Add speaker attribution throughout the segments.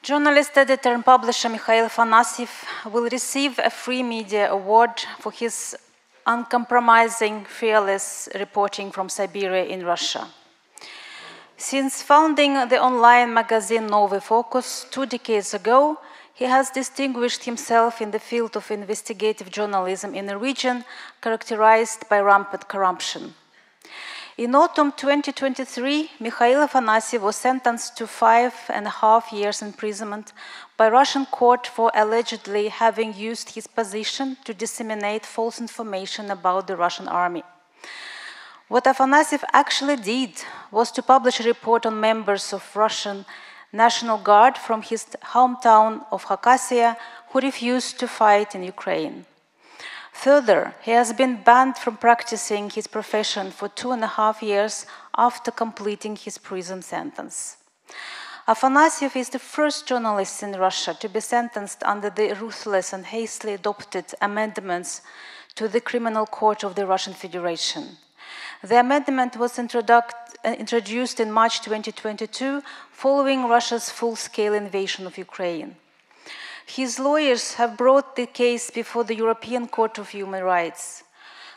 Speaker 1: Journalist, editor, and publisher Mikhail Afanasyev will receive a Free Media Award for his uncompromising, fearless reporting from Siberia in Russia. Since founding the online magazine Novy Focus 2 decades ago, he has distinguished himself in the field of investigative journalism in a region characterized by rampant corruption. In autumn 2023, Mikhail Afanasyev was sentenced to 5.5 years imprisonment by Russian court for allegedly having used his position to disseminate false information about the Russian army. What Afanasyev actually did was to publish a report on members of Russian National Guard from his hometown of Khakassia who refused to fight in Ukraine. Further, he has been banned from practicing his profession for 2.5 years after completing his prison sentence. Afanasyev is the first journalist in Russia to be sentenced under the ruthless and hastily adopted amendments to the Criminal Court of the Russian Federation. The amendment was introduced in March 2022 following Russia's full-scale invasion of Ukraine. His lawyers have brought the case before the European Court of Human Rights.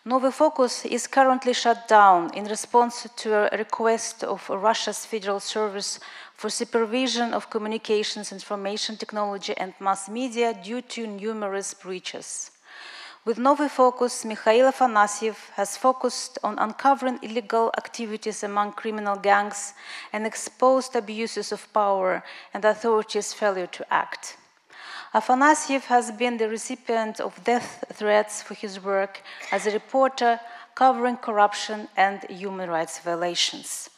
Speaker 1: Novy Focus is currently shut down in response to a request of Russia's Federal Service for Supervision of Communications, Information Technology and Mass Media due to numerous breaches. With Novy Focus, Mikhail Afanasyev has focused on uncovering illegal activities among criminal gangs and exposed abuses of power and authorities' failure to act. Afanasyev has been the recipient of death threats for his work as a reporter covering corruption and human rights violations.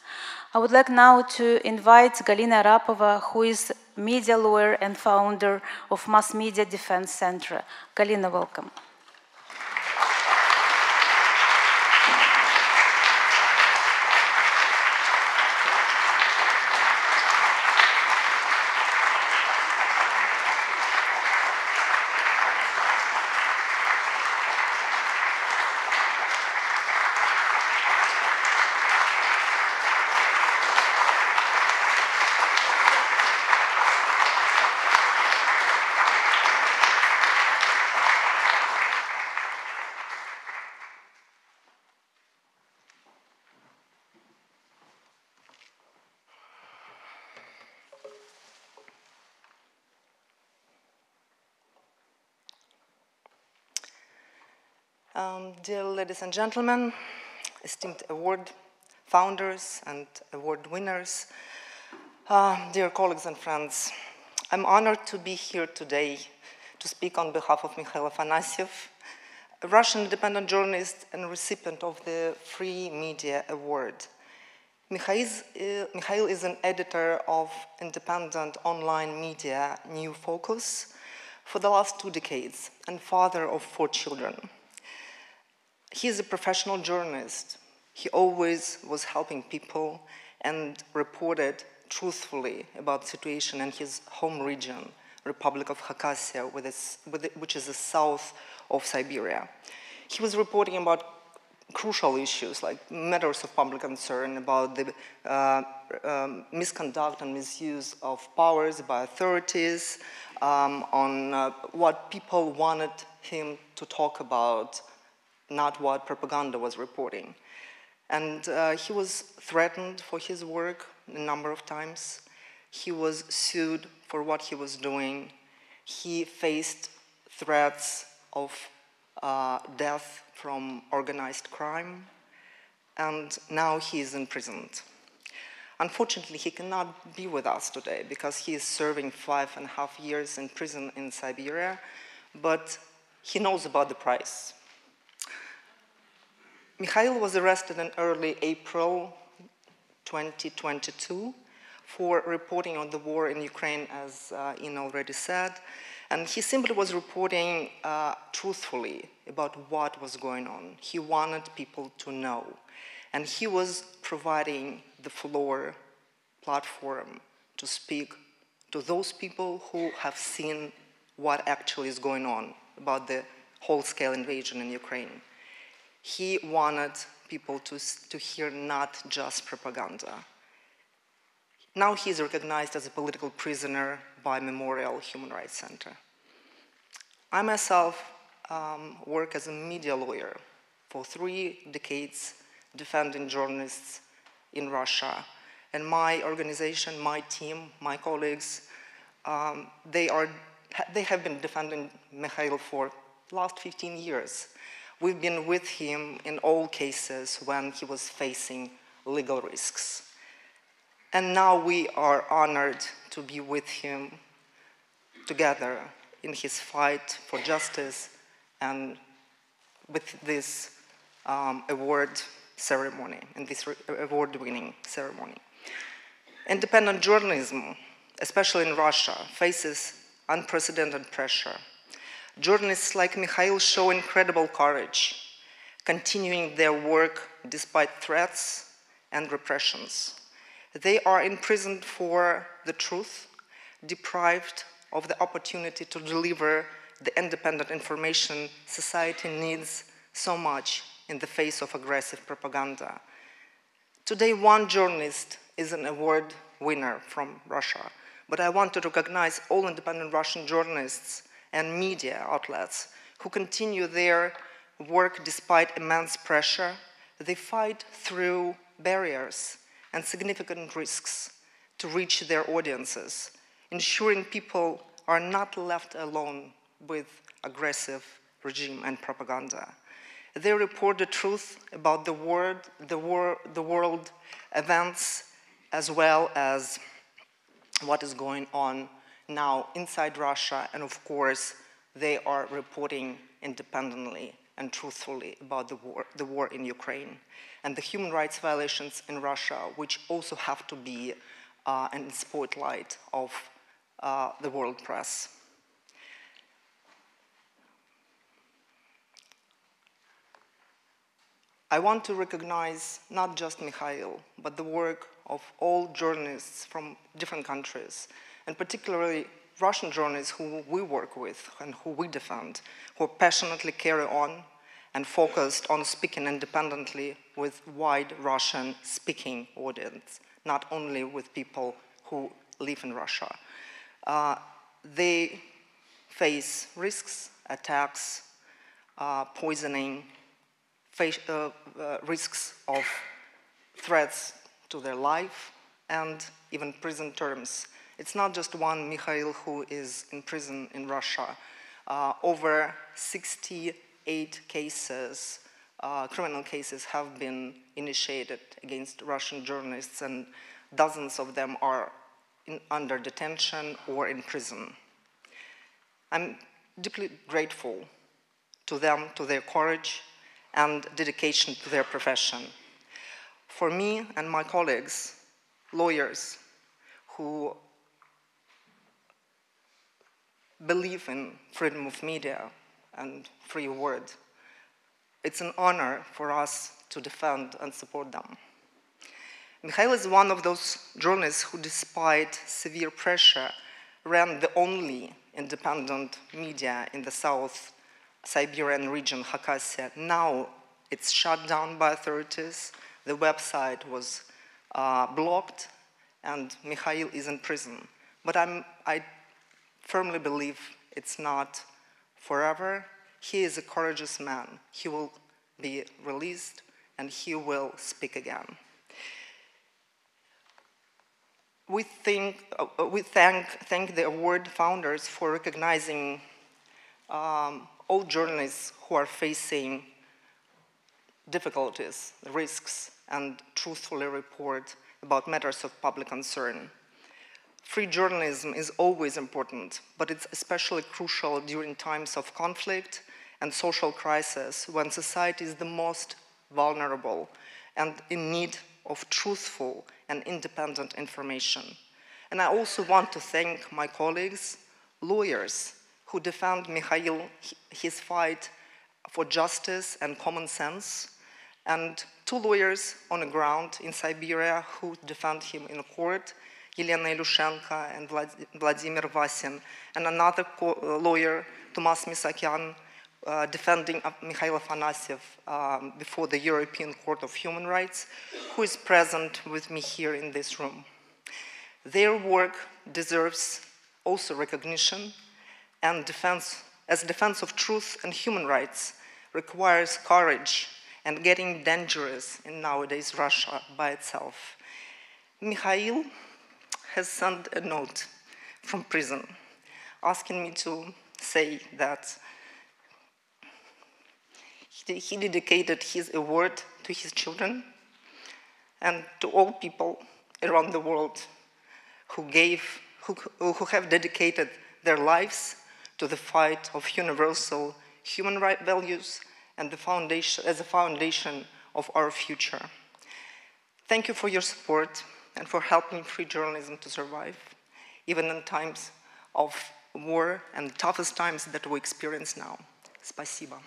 Speaker 1: I would like now to invite Galina Arapova, who is media lawyer and founder of Mass Media Defense Center. Galina, welcome.
Speaker 2: Dear ladies and gentlemen, esteemed award founders and award winners, dear colleagues and friends, I'm honored to be here today to speak on behalf of Mikhail Afanasyev, a Russian independent journalist and recipient of the Free Media Award. Mikhail is an editor of independent online media New Focus for the last 2 decades and father of 4 children. He is a professional journalist. He always was helping people and reported truthfully about the situation in his home region, Republic of Khakassia, which is the south of Siberia. He was reporting about crucial issues like matters of public concern about the misconduct and misuse of powers by authorities, on what people wanted him to talk about, not what propaganda was reporting. And he was threatened for his work a number of times. He was sued for what he was doing. He faced threats of death from organized crime, and now he is imprisoned. Unfortunately, he cannot be with us today because he is serving 5.5 years in prison in Siberia, but he knows about the price. Mikhail was arrested in early April 2022 for reporting on the war in Ukraine, as Ina already said, and he simply was reporting truthfully about what was going on. He wanted people to know, and he was providing the floor, platform to speak to those people who have seen what actually is going on about the whole-scale invasion in Ukraine. He wanted people to hear not just propaganda. Now he is recognized as a political prisoner by Memorial Human Rights Center. I myself work as a media lawyer for 3 decades, defending journalists in Russia. And my organization, my team, my colleagues, they have been defending Mikhail for the last 15 years. We've been with him in all cases when he was facing legal risks. And now we are honored to be with him together in his fight for justice and with this award ceremony, in this award-winning ceremony. Independent journalism, especially in Russia, faces unprecedented pressure. Journalists like Mikhail show incredible courage, continuing their work despite threats and repressions. They are imprisoned for the truth, deprived of the opportunity to deliver the independent information society needs so much in the face of aggressive propaganda. Today, one journalist is an award winner from Russia, but I want to recognize all independent Russian journalists and media outlets who continue their work despite immense pressure. They fight through barriers and significant risks to reach their audiences, ensuring people are not left alone with aggressive regime and propaganda. They report the truth about the world events, as well as what is going on now inside Russia, and of course, they are reporting independently and truthfully about the war in Ukraine and the human rights violations in Russia, which also have to be in the spotlight of the world press. I want to recognize not just Mikhail, but the work of all journalists from different countries, and particularly Russian journalists who we work with and who we defend, who passionately carry on and focused on speaking independently with wide Russian-speaking audience, not only with people who live in Russia. They face risks, attacks, poisoning, risks of threats to their life, and even prison terms. It's not just one Mikhail who is in prison in Russia. Over 68 cases, criminal cases have been initiated against Russian journalists, and dozens of them are under detention or in prison. I'm deeply grateful to them, to their courage and dedication to their profession. For me and my colleagues, lawyers who believe in freedom of media and free word, it's an honor for us to defend and support them. Mikhail is one of those journalists who, despite severe pressure, ran the only independent media in the South Siberian region, Khakassia. Now it's shut down by authorities. The website was blocked, and Mikhail is in prison. But I firmly believe it's not forever. He is a courageous man. He will be released, and he will speak again. We thank the award founders for recognizing all journalists who are facing difficulties, risks, and truthfully report about matters of public concern. Free journalism is always important, but it's especially crucial during times of conflict and social crisis, when society is the most vulnerable and in need of truthful and independent information. And I also want to thank my colleagues, lawyers, who defend Mikhail, his fight for justice and common sense, and 2 lawyers on the ground in Siberia who defend him in court, Elena Ilyushenko and Vladimir Vasin, and another lawyer, Tomas Misakyan, defending Mikhail Afanasyev before the European Court of Human Rights, who is present with me here in this room. Their work deserves also recognition, and defense of truth and human rights requires courage and getting dangerous in nowadays Russia by itself. Mikhail has sent a note from prison asking me to say that he dedicated his award to his children and to all people around the world who have dedicated their lives to the fight of universal human rights values and as a foundation of our future. Thank you for your support and for helping free journalism to survive, even in times of war and the toughest times that we experience now. Спасибо.